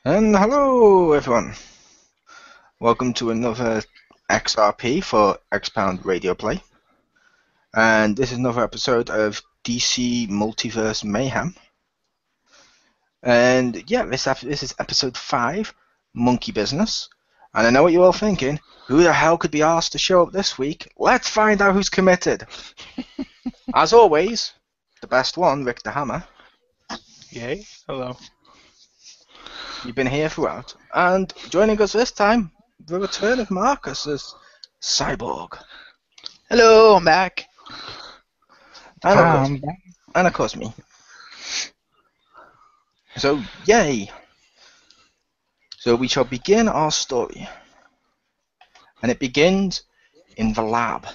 And hello everyone, welcome to another XRP for X-Pound Radio Play. And this is another episode of DC Multiverse Mayhem. And yeah, this is episode 5, Monkey Business. And I know what you're all thinking, who the hell could be asked to show up this week? Let's find out who's committed. As always, the best one, Richter Hammer. Yay, hello. You've been here throughout. And joining us this time, the return of Marcus as Cyborg. Hello, I'm back. And of course me. So, yay! So we shall begin our story. And it begins in the lab.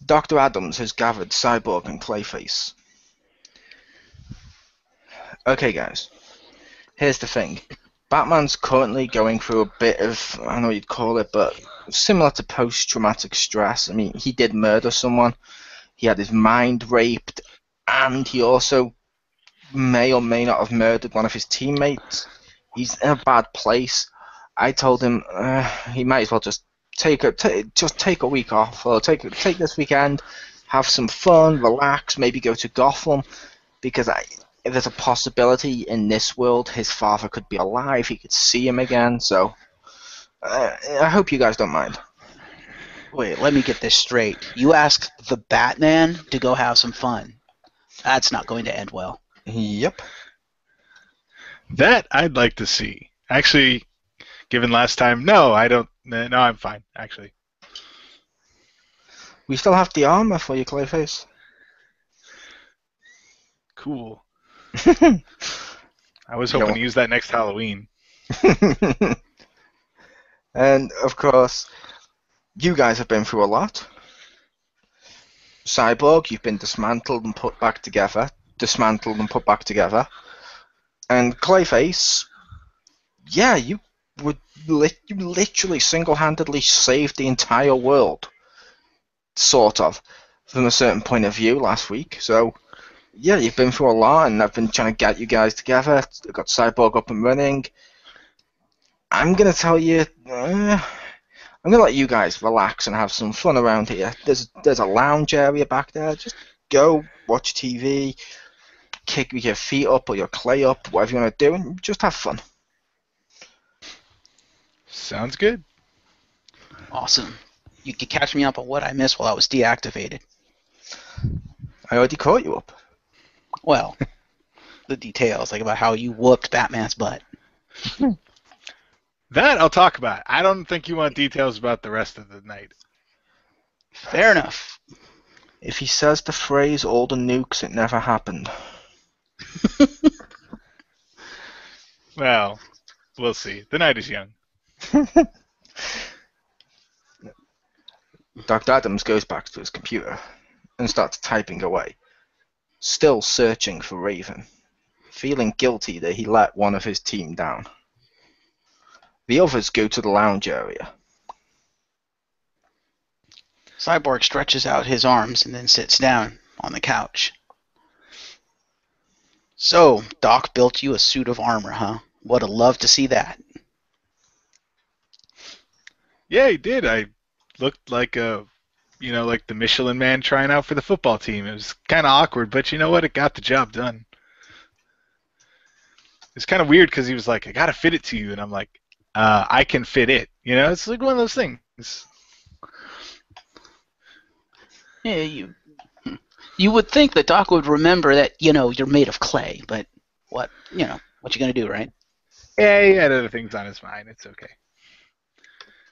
Dr. Adams has gathered Cyborg and Clayface. Okay guys, here's the thing. Batman's currently going through a bit of, I don't know what you'd call it, but similar to post-traumatic stress. I mean, he did murder someone, he had his mind raped, and he also may or may not have murdered one of his teammates. He's in a bad place. I told him he might as well just take a week off, or take this weekend, have some fun, relax, maybe go to Gotham, because if there's a possibility in this world his father could be alive, he could see him again, so I hope you guys don't mind. Wait, let me get this straight. You asked the Batman to go have some fun. That's not going to end well. Yep. That I'd like to see. Actually, given last time, no, I don't. No, I'm fine, actually. We still have the armor for you, Clayface. Cool. I was hoping to use that next Halloween. And, of course, you guys have been through a lot. Cyborg, you've been dismantled and put back together. And Clayface, yeah, you literally single-handedly saved the entire world, sort of, from a certain point of view last week. So, yeah, you've been through a lot, and I've been trying to get you guys together. I've got Cyborg up and running. I'm going to tell you, I'm going to let you guys relax and have some fun around here. There's a lounge area back there. Just go, watch TV, kick your feet up or your clay up, whatever you want to do, and just have fun. Sounds good. Awesome. You could catch me up on what I missed while I was deactivated. I already caught you up. Well, the details, like about how you whooped Batman's butt. That I'll talk about. I don't think you want details about the rest of the night. Fair enough. If he says the phrase all the nukes, it never happened. Well, we'll see. The night is young. Dr. Adams goes back to his computer and starts typing away, still searching for Raven, feeling guilty that he let one of his team down. The others go to the lounge area. Cyborg stretches out his arms and then sits down on the couch. So, Doc built you a suit of armor, huh? Would have loved to see that. Yeah, he did. I looked like like the Michelin Man trying out for the football team. It was kind of awkward, but you know what? It got the job done. It's kind of weird because he was like, I got to fit it to you. And I'm like, I can fit it. You know, it's like one of those things. Yeah, you would think that Doc would remember that, you're made of clay, but what you gonna do, right? Yeah, he had other things on his mind. It's okay.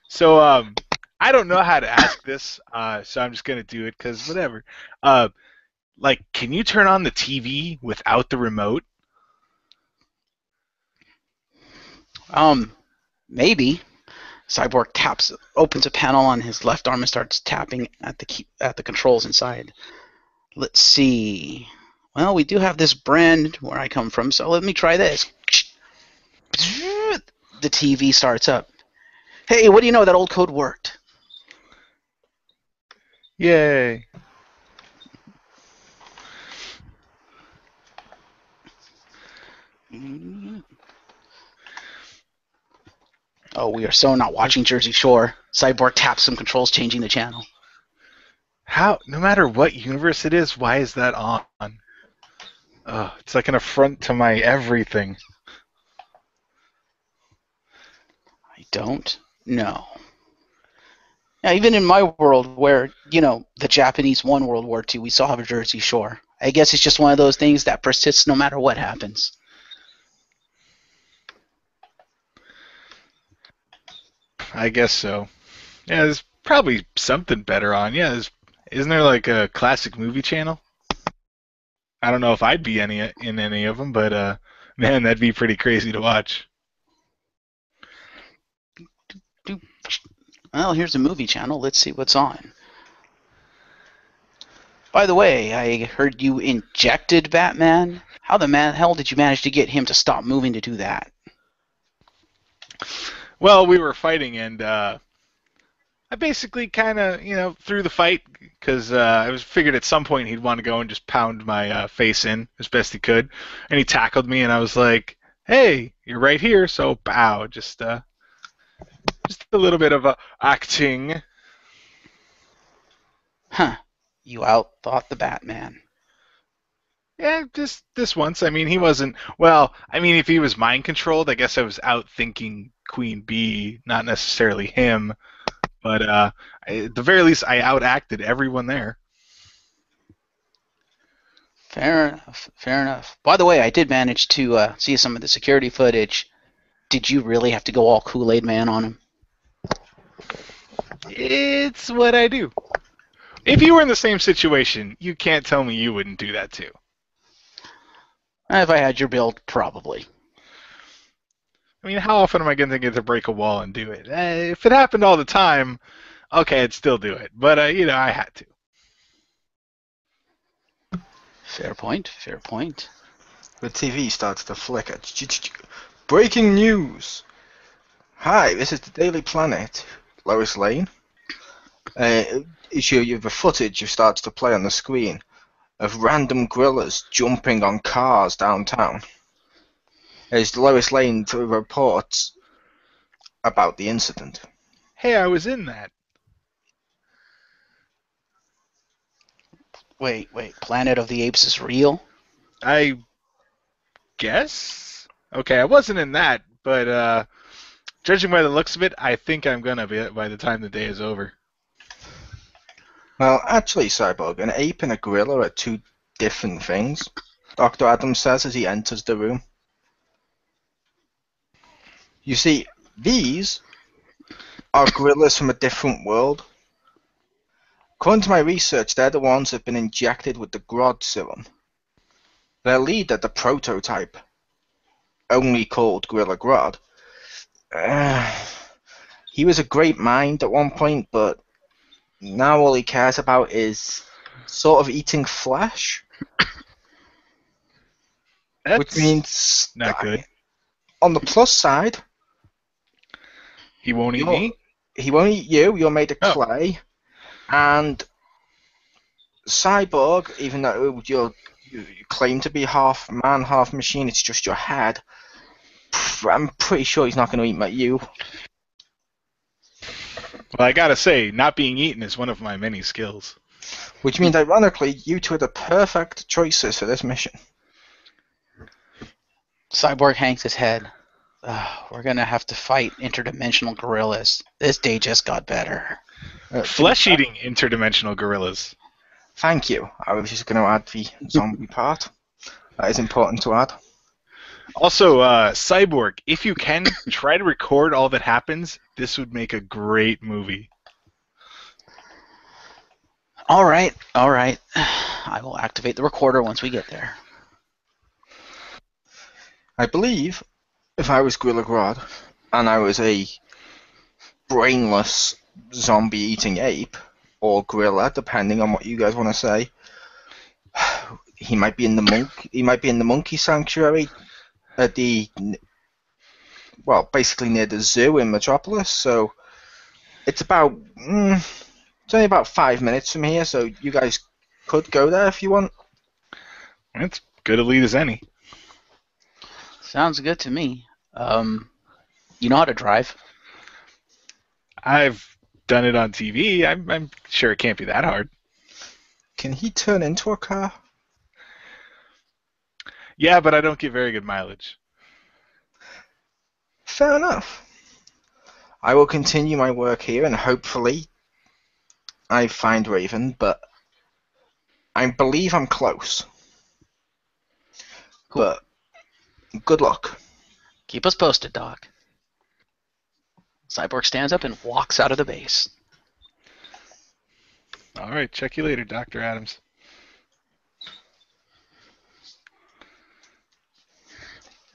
So, I don't know how to ask this, so I'm just going to do it because whatever. Can you turn on the TV without the remote? Maybe. Cyborg opens a panel on his left arm and starts tapping at the controls inside. Let's see. Well, we do have this brand where I come from, so let me try this. The TV starts up. Hey, what do you know? That old code worked. Yay. Oh, we are so not watching Jersey Shore. Cyborg taps some controls, changing the channel. How? No matter what universe it is, why is that on? It's like an affront to my everything. I don't know. Yeah, even in my world where, the Japanese won World War II, we still have a Jersey Shore. I guess it's just one of those things that persists no matter what happens. I guess so. Yeah, there's probably something better on. Yeah, isn't there like a classic movie channel? I don't know if I'd be in any of them, but man, that'd be pretty crazy to watch. Well, here's a movie channel. Let's see what's on. By the way, I heard you injected Batman. How the hell did you manage to get him to stop moving to do that? Well, we were fighting, and I basically kind of, threw the fight because I figured at some point he'd want to go and just pound my face in as best he could, and he tackled me, and I was like, "Hey, you're right here," so bow, just a little bit of acting. Huh. You outthought the Batman. Yeah, just this once. I mean, he wasn't. Well, I mean, if he was mind controlled, I guess I was outthinking Queen Bee, not necessarily him. But at the very least, I outacted everyone there. Fair enough. Fair enough. By the way, I did manage to see some of the security footage. Did you really have to go all Kool-Aid Man on him? It's what I do. If you were in the same situation, you can't tell me you wouldn't do that too. If I had your build, probably. I mean, how often am I going to get to break a wall and do it? If it happened all the time, okay, I'd still do it. But, I had to. Fair point. Fair point. The TV starts to flicker. Breaking news! Hi, this is the Daily Planet. Lois Lane. Issue you the footage starts to play on the screen of random gorillas jumping on cars downtown. As Lois Lane reports about the incident. Hey, I was in that. Wait. Planet of the Apes is real? I guess? Okay, I wasn't in that, but judging by the looks of it, I think I'm going to be by the time the day is over. Well, actually, Cyborg, an ape and a gorilla are two different things, Dr. Adams says as he enters the room. You see, these are gorillas from a different world. According to my research, they're the ones that have been injected with the Grodd serum. Their leader, the prototype, only called Gorilla Grodd, he was a great mind at one point, but now all he cares about is sort of eating flesh. That's which means not good. On the plus side, he won't eat me? He won't eat you, you're made of clay. And Cyborg, even though you claim to be half man, half machine, it's just your head, I'm pretty sure he's not going to eat you. Well, I gotta say, not being eaten is one of my many skills. Which means, ironically, you two are the perfect choices for this mission. Cyborg hangs his head. We're going to have to fight interdimensional gorillas. This day just got better. Flesh-eating interdimensional gorillas. Thank you. I was just going to add the zombie part. That is important to add. Also, Cyborg, if you can, try to record all that happens. This would make a great movie. All right. I will activate the recorder once we get there. I believe if I was Gorilla Grodd and I was a brainless zombie-eating ape, or gorilla, depending on what you guys want to say, he might be in the monkey sanctuary at basically near the zoo in Metropolis. So it's only about 5 minutes from here. So you guys could go there if you want. It's good a lead as any. Sounds good to me. You know how to drive? I've done it on TV. I'm sure it can't be that hard. Can he turn into a car? Yeah, but I don't get very good mileage. Fair enough. I will continue my work here and hopefully I find Raven, but I believe I'm close. Cool. But good luck. Keep us posted, Doc. Cyborg stands up and walks out of the base. All right, check you later, Dr. Adams.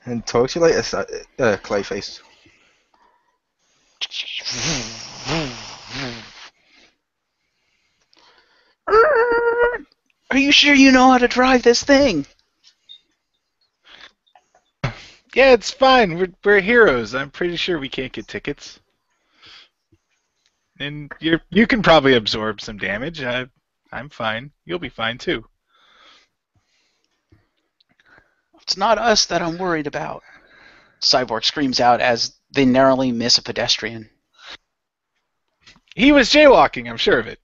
And talk to you later, Clayface. Are you sure you know how to drive this thing? Yeah, it's fine. We're heroes. I'm pretty sure we can't get tickets. And you can probably absorb some damage. I'm fine. You'll be fine too. It's not us that I'm worried about. Cyborg screams out as they narrowly miss a pedestrian. He was jaywalking, I'm sure of it.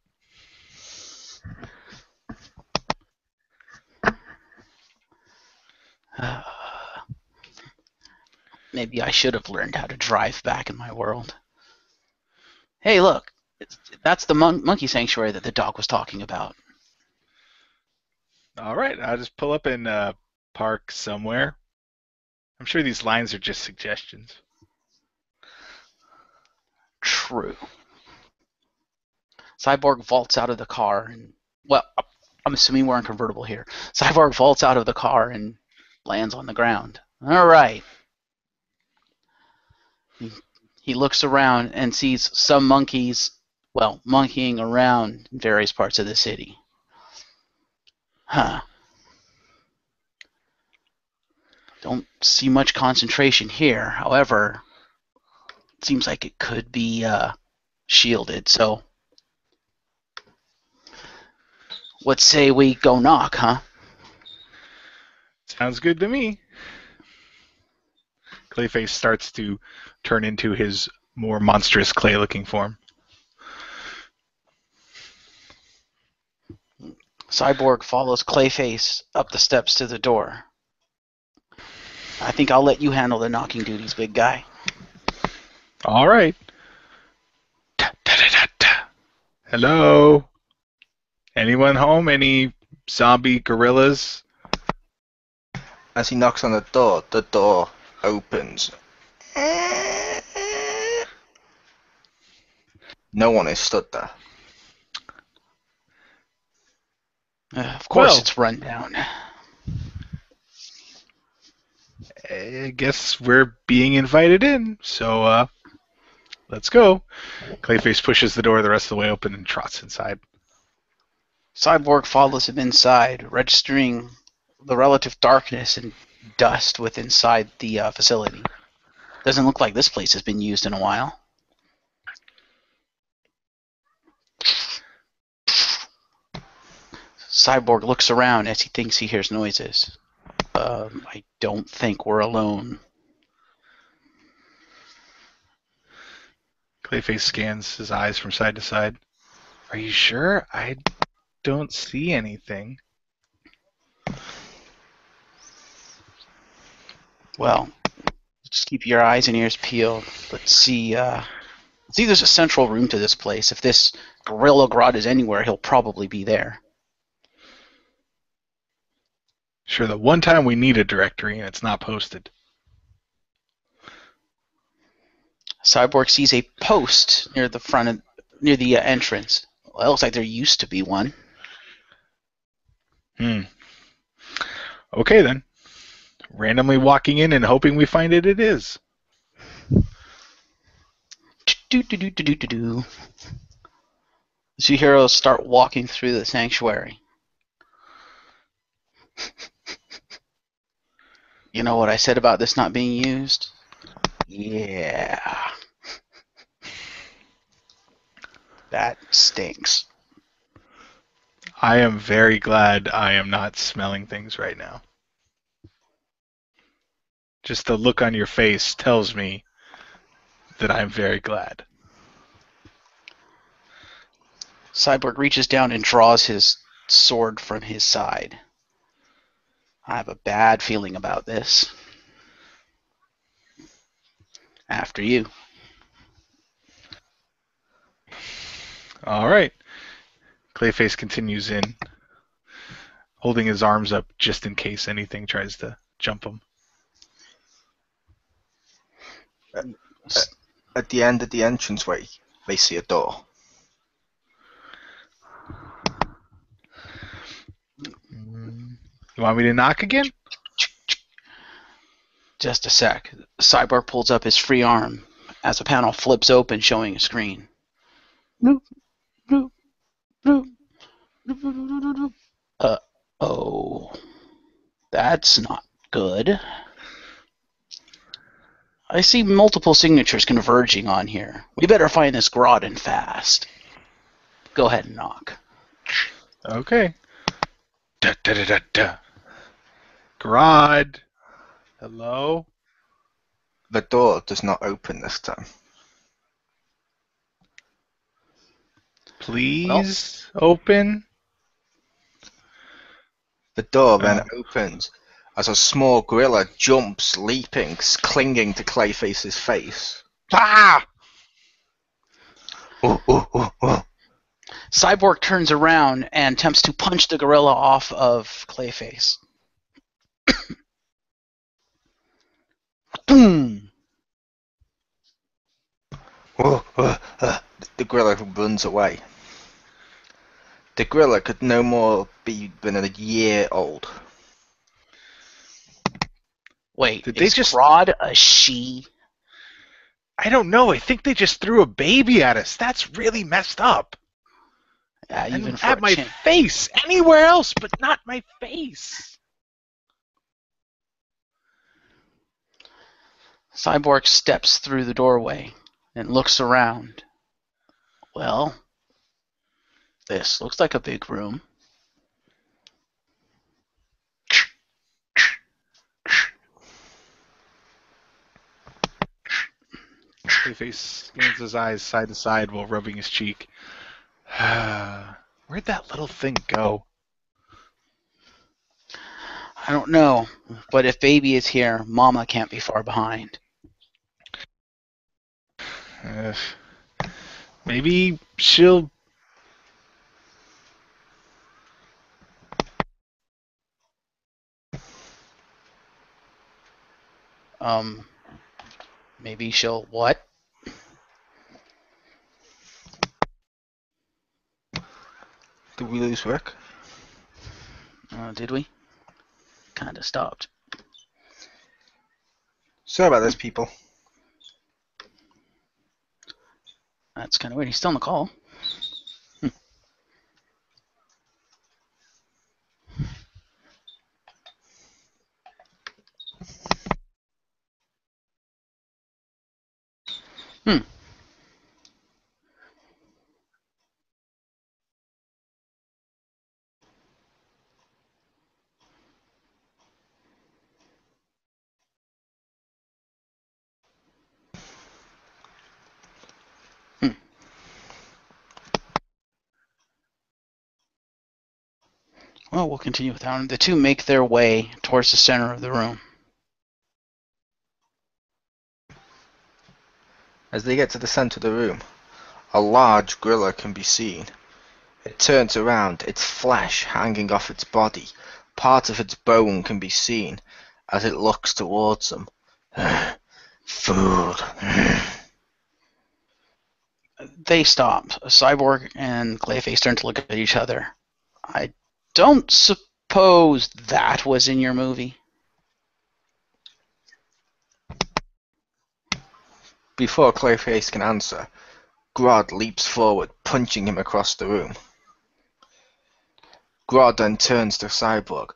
Maybe I should have learned how to drive back in my world. Hey, look. That's the monkey sanctuary that the dog was talking about. All right, I'll just pull up and park somewhere. I'm sure these lines are just suggestions. True. Cyborg vaults out of the car and, well, I'm assuming we're in convertible here. Cyborg vaults out of the car and lands on the ground. All right. He looks around and sees some monkeys, well, monkeying around in various parts of the city. Huh. Don't see much concentration here. However, it seems like it could be shielded, so what say we go knock, huh? Sounds good to me. Clayface starts to turn into his more monstrous clay-looking form. Cyborg follows Clayface up the steps to the door. I think I'll let you handle the knocking duties, big guy. All right. Hello? Anyone home? Any zombie gorillas? As he knocks on the door opens. No one is stood there. Of course, Well, it's run down. I guess we're being invited in, so let's go. Clayface pushes the door the rest of the way open and trots inside. Cyborg follows him inside, registering the relative darkness and dust within inside the facility. Doesn't look like this place has been used in a while. Cyborg looks around as he thinks he hears noises. I don't think we're alone. Clayface scans his eyes from side to side. Are you sure? I don't see anything. Well, just keep your eyes and ears peeled. Let's see. See, there's a central room to this place. If this Gorilla Grodd is anywhere, he'll probably be there. Sure, the one time we need a directory and it's not posted. Cyborg sees a post near the front of, near the entrance. Well, it looks like there used to be one. Okay then. Randomly walking in and hoping we find it is. The two heroes start walking through the sanctuary. You know what I said about this not being used? Yeah. That stinks. I am very glad I am not smelling things right now. Just the look on your face tells me that I'm very glad. Cyborg reaches down and draws his sword from his side. I have a bad feeling about this. After you. All right. Clayface continues in, holding his arms up just in case anything tries to jump him. At the end of the entranceway, they see a door. You want me to knock again? Just a sec. Cyborg pulls up his free arm as a panel flips open showing a screen. Uh-oh. That's not good. I see multiple signatures converging on here. We better find this Groddon fast. Go ahead and knock. Okay. Da da da da da. Grodd. Hello? The door does not open this time. Please open. The door then opens as a small gorilla jumps, leaping, clinging to Clayface's face. Ah! Oh, oh, oh, oh. Cyborg turns around and attempts to punch the gorilla off of Clayface. Boom! Oh, the gorilla runs away. The gorilla could no more be than a year old. Wait, Did they is just- Grodd a she? I don't know. I think they just threw a baby at us. That's really messed up. Yeah, even And for at a my chimp. face. Anywhere else, but not my face. Cyborg steps through the doorway and looks around. Well, this looks like a big room. Clayface scans his eyes side to side while rubbing his cheek. Where'd that little thing go? I don't know, but if baby is here, Mama can't be far behind. Maybe she'll... Maybe she'll what? Did we lose Rick? Did we? Kinda stopped. Sorry about this, people. That's kind of weird. He's still on the call. Hmm. Well, we'll continue with that one. The two make their way towards the center of the room. As they get to the center of the room, a large gorilla can be seen. It turns around, its flesh hanging off its body. Part of its bone can be seen as it looks towards them. Food. They stop. Cyborg and Clayface turn to look at each other. I don't suppose that was in your movie? Before Clayface can answer, Grodd leaps forward, punching him across the room. Grodd then turns to Cyborg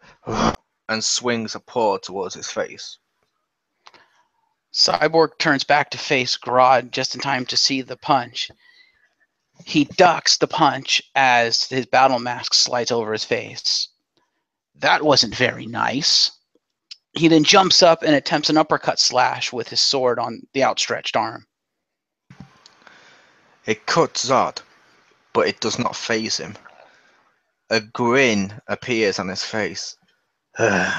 and swings a paw towards his face. Cyborg turns back to face Grodd just in time to see the punch. He ducks the punch as his battle mask slides over his face. That wasn't very nice. He then jumps up and attempts an uppercut slash with his sword on the outstretched arm. It cuts Zod, but it does not faze him. A grin appears on his face. As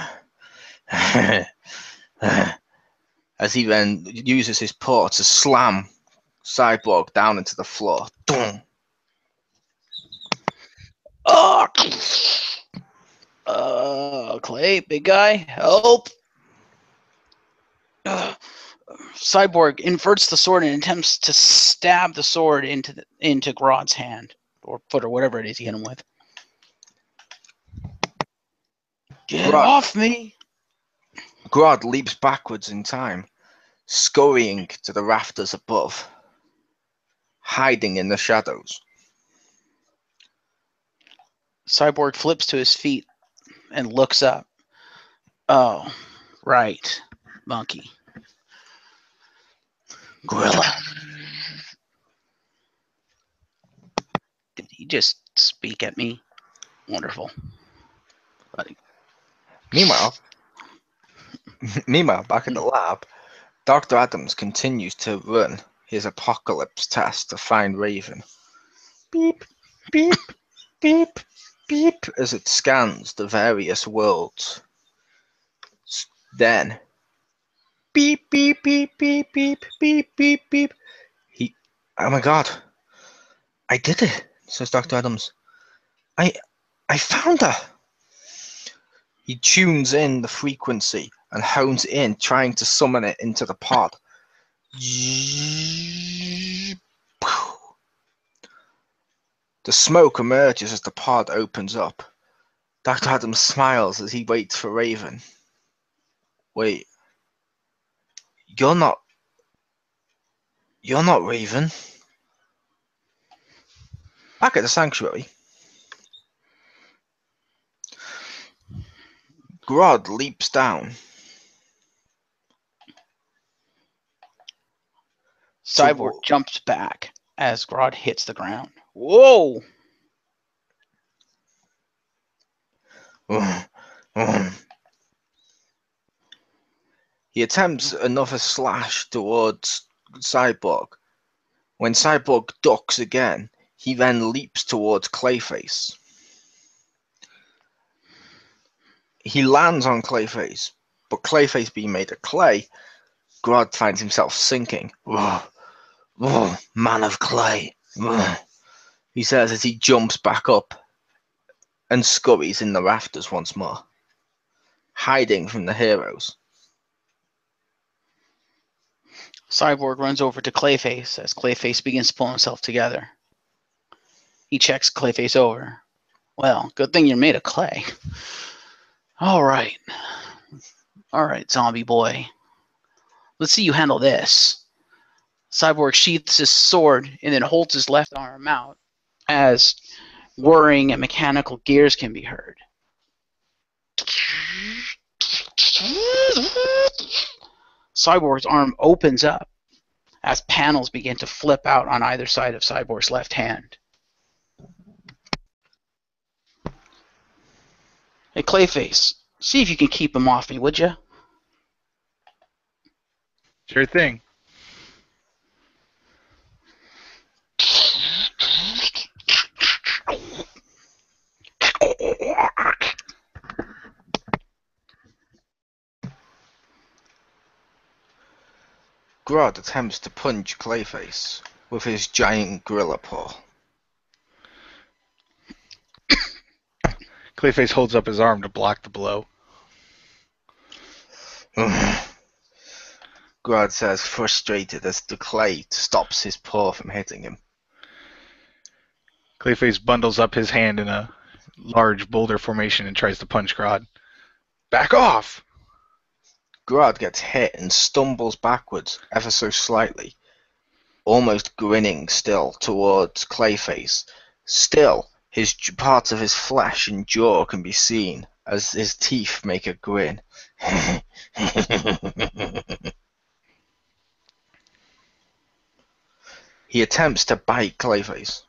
he then uses his paw to slam Cyborg down into the floor. Clay, big guy, help! Cyborg inverts the sword and attempts to stab the sword into Grodd's hand or foot or whatever it is he hit him with. Get off me! Grodd leaps backwards in time, scurrying to the rafters above, hiding in the shadows. Cyborg flips to his feet and looks up. Oh, right. Monkey. Gorilla. Did he just speak at me? Wonderful. Buddy. Meanwhile, back in the lab, Dr. Adams continues to run his apocalypse test to find Raven. Beep, beep, beep, beep, as it scans the various worlds. Then, beep, beep, beep, beep, beep, beep, beep, beep. Oh my God, I did it, says Dr. Adams. I found her. He tunes in the frequency and hones in, trying to summon it into the pod. The smoke emerges as the pod opens up. Dr. Adams smiles as he waits for Raven. Wait. You're not Raven. Back at the sanctuary, Grodd leaps down. Cyborg jumps back as Grodd hits the ground. Whoa! He attempts another slash towards Cyborg. When Cyborg ducks again, he then leaps towards Clayface. He lands on Clayface, but Clayface being made of clay, Grodd finds himself sinking. Man of clay, he says as he jumps back up and scurries in the rafters once more, hiding from the heroes. Cyborg runs over to Clayface as Clayface begins to pull himself together. He checks Clayface over. Well, good thing you're made of clay. All right, zombie boy. Let's see you handle this. Cyborg sheaths his sword and then holds his left arm out as whirring and mechanical gears can be heard. Cyborg's arm opens up as panels begin to flip out on either side of Cyborg's left hand. Hey, Clayface, see if you can keep him off me, would you? Sure thing. Grodd attempts to punch Clayface with his giant gorilla paw. Clayface holds up his arm to block the blow. Grodd says, frustrated as the clay stops his paw from hitting him. Clayface bundles up his hand in a large boulder formation and tries to punch Grodd. Back off! Grodd gets hit and stumbles backwards ever so slightly, almost grinning still towards Clayface. Still, parts of his flesh and jaw can be seen as his teeth make a grin. He attempts to bite Clayface.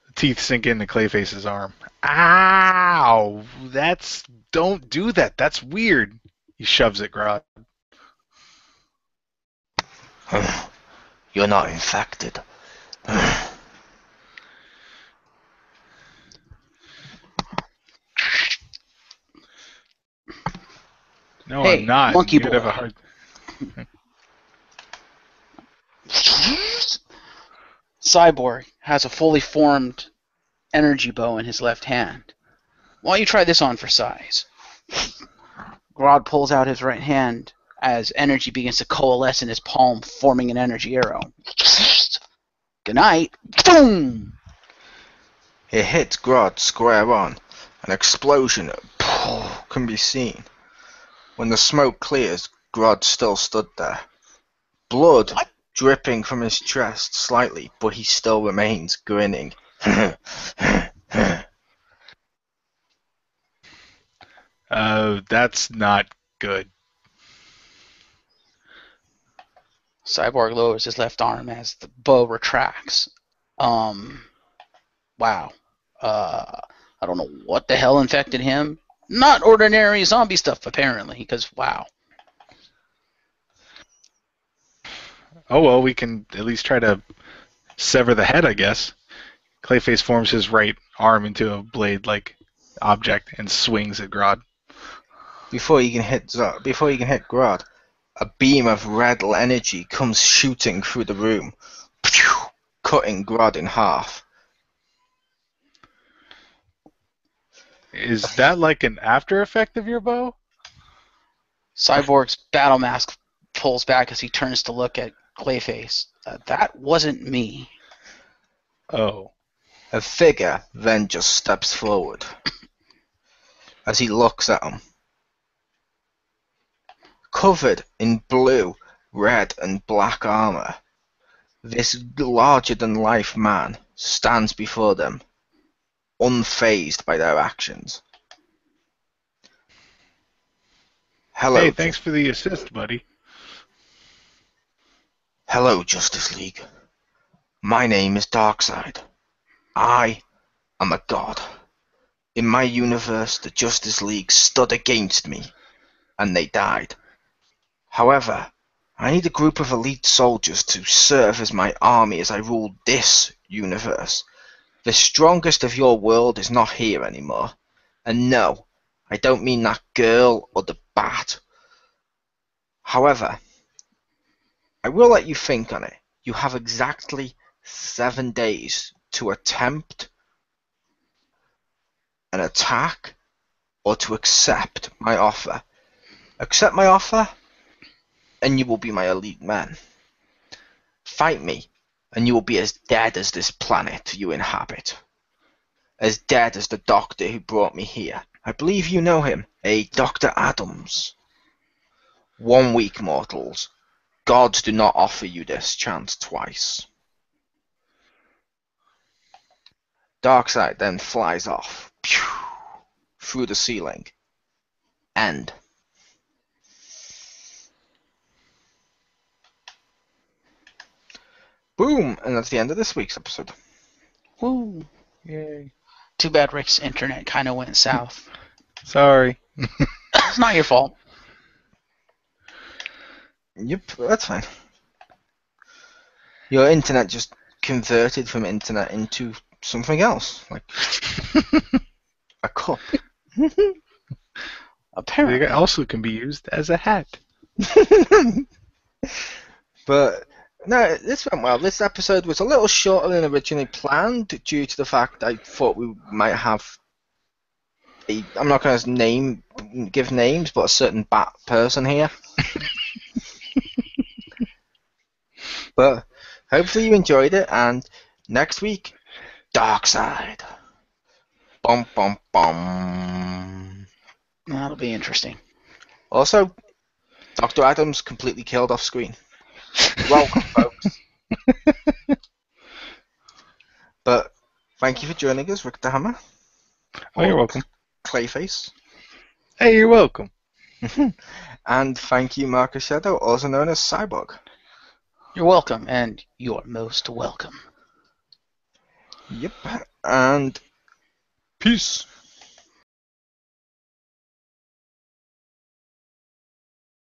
The teeth sink into Clayface's arm. Ow! Don't do that. That's weird. He shoves at Grodd. You're not infected. No, Hey, I'm not. monkey You'd have boy. a hard. Cyborg has a fully formed energy bow in his left hand. Why don't you try this on for size? Grodd pulls out his right hand as energy begins to coalesce in his palm, forming an energy arrow. Good night. Boom! It hits Grodd square on. An explosion can be seen. When the smoke clears, Grodd still stood there. Blood What? dripping from his chest slightly, but he still remains grinning. That's not good. Cyborg lowers his left arm as the bow retracts. Wow. I don't know what the hell infected him. Not ordinary zombie stuff, apparently, because wow. Oh well, we can at least try to sever the head, I guess. Clayface forms his right arm into a blade-like object and swings at Grodd. Before you can hit Grodd, a beam of red energy comes shooting through the room, cutting Grodd in half. Is that like an after effect of your bow? Cyborg's battle mask pulls back as he turns to look at Clayface. That wasn't me. Oh. A figure then just steps forward as he looks at him. Covered in blue, red, and black armor, this larger-than-life man stands before them, unfazed by their actions. Hello. Hey, thanks for the assist, buddy. Hello, Justice League. My name is Darkseid. I am a god. In my universe, the Justice League stood against me, and they died. However, I need a group of elite soldiers to serve as my army as I rule this universe. The strongest of your world is not here anymore. And no, I don't mean that girl or the bat. However, I will let you think on it. You have exactly 7 days to attempt an attack or to accept my offer. Accept my offer, and you will be my elite men. Fight me, and you will be as dead as this planet you inhabit. As dead as the doctor who brought me here. I believe you know him, Dr. Adams. 1 week, mortals. Gods do not offer you this chance twice. Darkseid then flies off, through the ceiling. End. Boom! And that's the end of this week's episode. Woo. Yay. Too bad Rick's internet kind of went south. Sorry. It's not your fault. Yep, that's fine. Your internet just converted from internet into something else, like a cup. Apparently. It also can be used as a hat. But no, this went well. This episode was a little shorter than originally planned due to the fact I thought we might have I'm not going to give names, but a certain bat person here. But hopefully you enjoyed it, and next week, Darkseid. Bum bum bum. That'll be interesting. Also, Dr. Adams completely killed off screen. Welcome, folks. But thank you for joining us, Richter Hammer. Oh, you're welcome. Clayface. Hey, you're welcome. And thank you, Marcus Shadow, also known as Cyborg. You're welcome, and you are most welcome. Yep. And Peace.